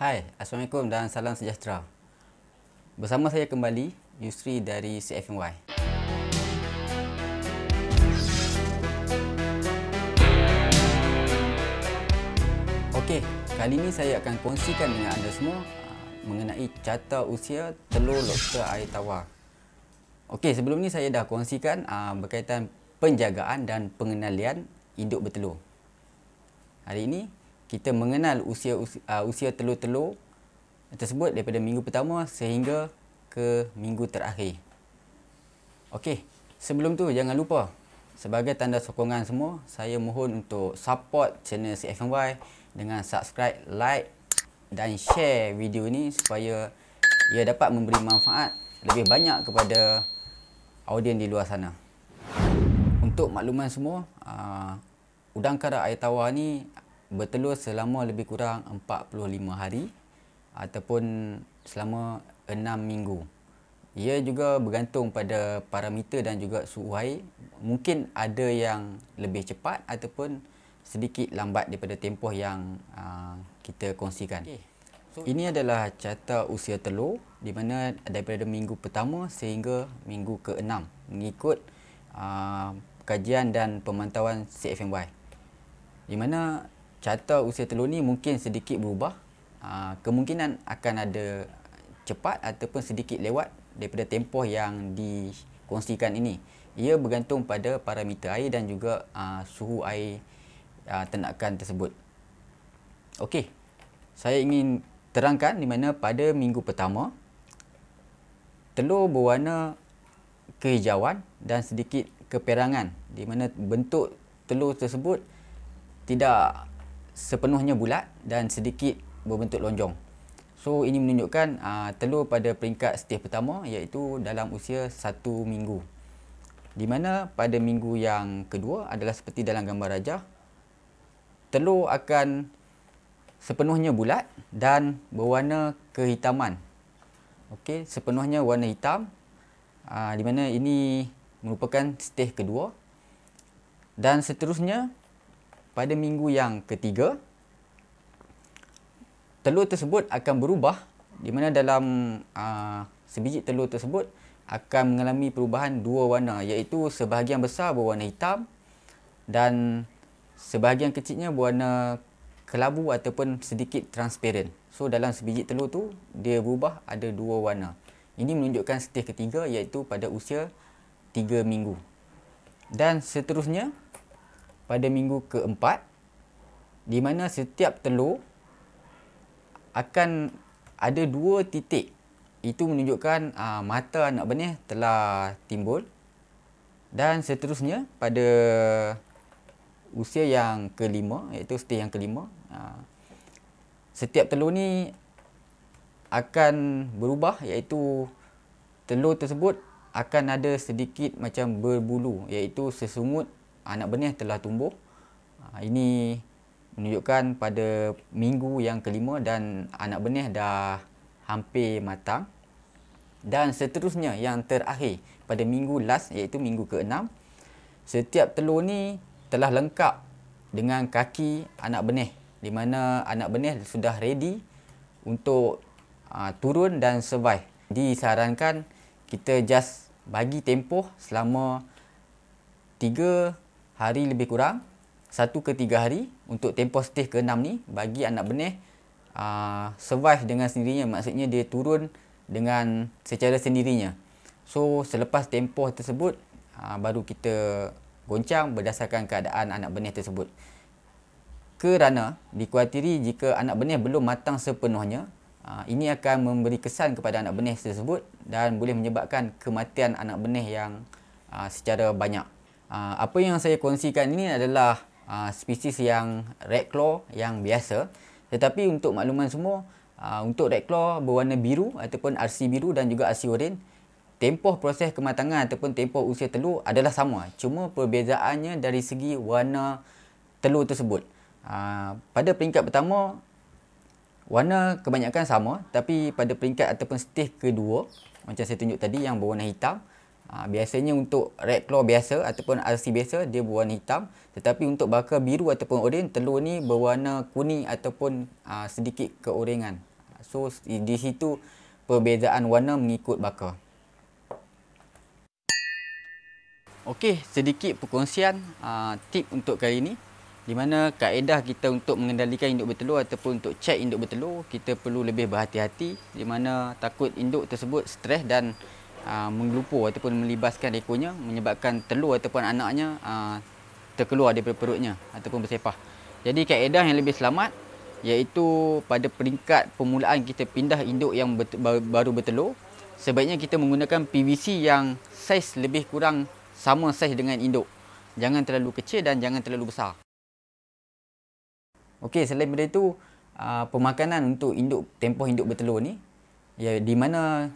Hai, Assalamualaikum dan salam sejahtera. Bersama saya kembali, Yusri dari CFMY. Okey, kali ini saya akan kongsikan dengan anda semua mengenai carta usia telur lobster air tawar. Okey, sebelum ni saya dah kongsikan berkaitan penjagaan dan pengendalian induk bertelur. Hari ini kita mengenal usia telur-telur tersebut daripada minggu pertama sehingga ke minggu terakhir. Okey, sebelum tu jangan lupa sebagai tanda sokongan semua, saya mohon untuk support channel CFMY dengan subscribe, like dan share video ini supaya ia dapat memberi manfaat lebih banyak kepada audien di luar sana. Untuk makluman semua, udang kara air tawar ni bertelur selama lebih kurang 45 hari ataupun selama 6 minggu. Ia juga bergantung pada parameter dan juga suhu air. Mungkin ada yang lebih cepat ataupun sedikit lambat daripada tempoh yang kita kongsikan. Ini adalah carta usia telur di mana daripada minggu pertama sehingga minggu ke-6 mengikut kajian dan pemantauan CFMY. Di mana carta usia telur ni mungkin sedikit berubah. Kemungkinan akan ada cepat ataupun sedikit lewat daripada tempoh yang dikongsikan ini. Ia bergantung pada parameter air dan juga suhu air ternakan tersebut. Okey, saya ingin terangkan di mana pada minggu pertama telur berwarna kehijauan dan sedikit keperangan, di mana bentuk telur tersebut tidak sepenuhnya bulat dan sedikit berbentuk lonjong. So ini menunjukkan telur pada peringkat stage pertama iaitu dalam usia 1 minggu. Di mana pada minggu yang kedua adalah seperti dalam gambar rajah, telur akan sepenuhnya bulat dan berwarna kehitaman. Okey, sepenuhnya warna hitam. Di mana ini merupakan stage kedua. Dan seterusnya pada minggu yang ketiga, telur tersebut akan berubah, di mana dalam sebiji telur tersebut akan mengalami perubahan dua warna, iaitu sebahagian besar berwarna hitam dan sebahagian kecilnya berwarna kelabu ataupun sedikit transparent. So dalam sebiji telur tu dia berubah ada dua warna. Ini menunjukkan stage ketiga iaitu pada usia 3 minggu. Dan seterusnya pada minggu keempat, di mana setiap telur akan ada 2 titik. Itu menunjukkan mata anak benih telah timbul. Dan seterusnya pada usia yang kelima, iaitu stage yang kelima, setiap telur ni akan berubah, iaitu telur tersebut akan ada sedikit macam berbulu, iaitu sesungut anak benih telah tumbuh. Ini menunjukkan pada minggu yang kelima dan anak benih dah hampir matang. Dan seterusnya yang terakhir pada minggu last iaitu minggu ke-6, setiap telur ni telah lengkap dengan kaki anak benih, di mana anak benih sudah ready untuk turun dan survive. Disarankan kita just bagi tempoh selama 3 hari lebih kurang, 1 ke 3 hari untuk tempoh stage ke-6 ni bagi anak benih survive dengan sendirinya. Maksudnya dia turun dengan secara sendirinya. So selepas tempoh tersebut baru kita goncang berdasarkan keadaan anak benih tersebut. Kerana dikuatiri jika anak benih belum matang sepenuhnya, ini akan memberi kesan kepada anak benih tersebut dan boleh menyebabkan kematian anak benih yang secara banyak. Apa yang saya kongsikan ini adalah spesies yang red claw yang biasa. Tetapi untuk makluman semua, untuk red claw berwarna biru ataupun RC biru dan juga RC oranye, tempoh proses kematangan ataupun tempoh usia telur adalah sama. Cuma perbezaannya dari segi warna telur tersebut. Pada peringkat pertama, warna kebanyakan sama, tapi pada peringkat ataupun stage kedua, macam saya tunjuk tadi yang berwarna hitam, biasanya untuk red claw biasa ataupun RC biasa dia berwarna hitam, tetapi untuk bakal biru ataupun oranye, telur ni berwarna kuning ataupun sedikit keorengan So di situ perbezaan warna mengikut baka. Okey, sedikit perkongsian tip untuk kali ini, di mana kaedah kita untuk mengendalikan induk bertelur ataupun untuk cek induk bertelur, kita perlu lebih berhati-hati, di mana takut induk tersebut stres dan menggelupur ataupun melibaskan ekornya, menyebabkan telur ataupun anaknya terkeluar daripada perutnya ataupun bersepah. Jadi kaedah yang lebih selamat iaitu pada peringkat permulaan kita pindah induk yang baru bertelur, sebaiknya kita menggunakan PVC yang saiz lebih kurang sama saiz dengan induk. Jangan terlalu kecil dan jangan terlalu besar. Okey, selain daripada itu, pemakanan untuk tempoh induk bertelur ni, ya, di mana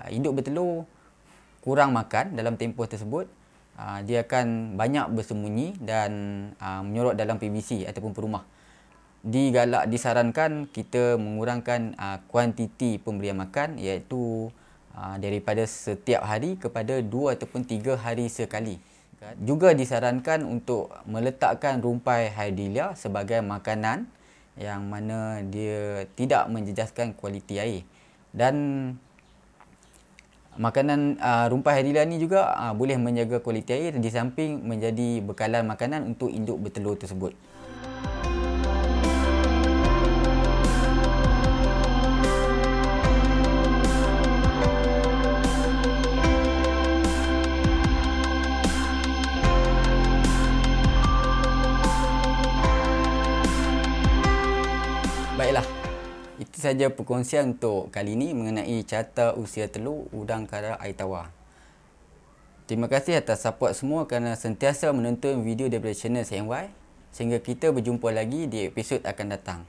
induk bertelur kurang makan dalam tempoh tersebut, dia akan banyak bersembunyi dan menyorot dalam PVC ataupun perumah. Disarankan kita mengurangkan kuantiti pemberian makan, iaitu daripada setiap hari kepada 2 ataupun 3 hari sekali. Juga disarankan untuk meletakkan rumpai Hydrilla sebagai makanan yang mana dia tidak menjejaskan kualiti air. Dan makanan rumpai Hydrilla ni juga boleh menjaga kualiti air di samping menjadi bekalan makanan untuk induk bertelur tersebut. Baiklah, itu saja perkongsian untuk kali ini mengenai carta usia telur udang kara air tawar. Terima kasih atas support semua kerana sentiasa menonton video daripada channel CNY. Sehingga kita berjumpa lagi di episod akan datang.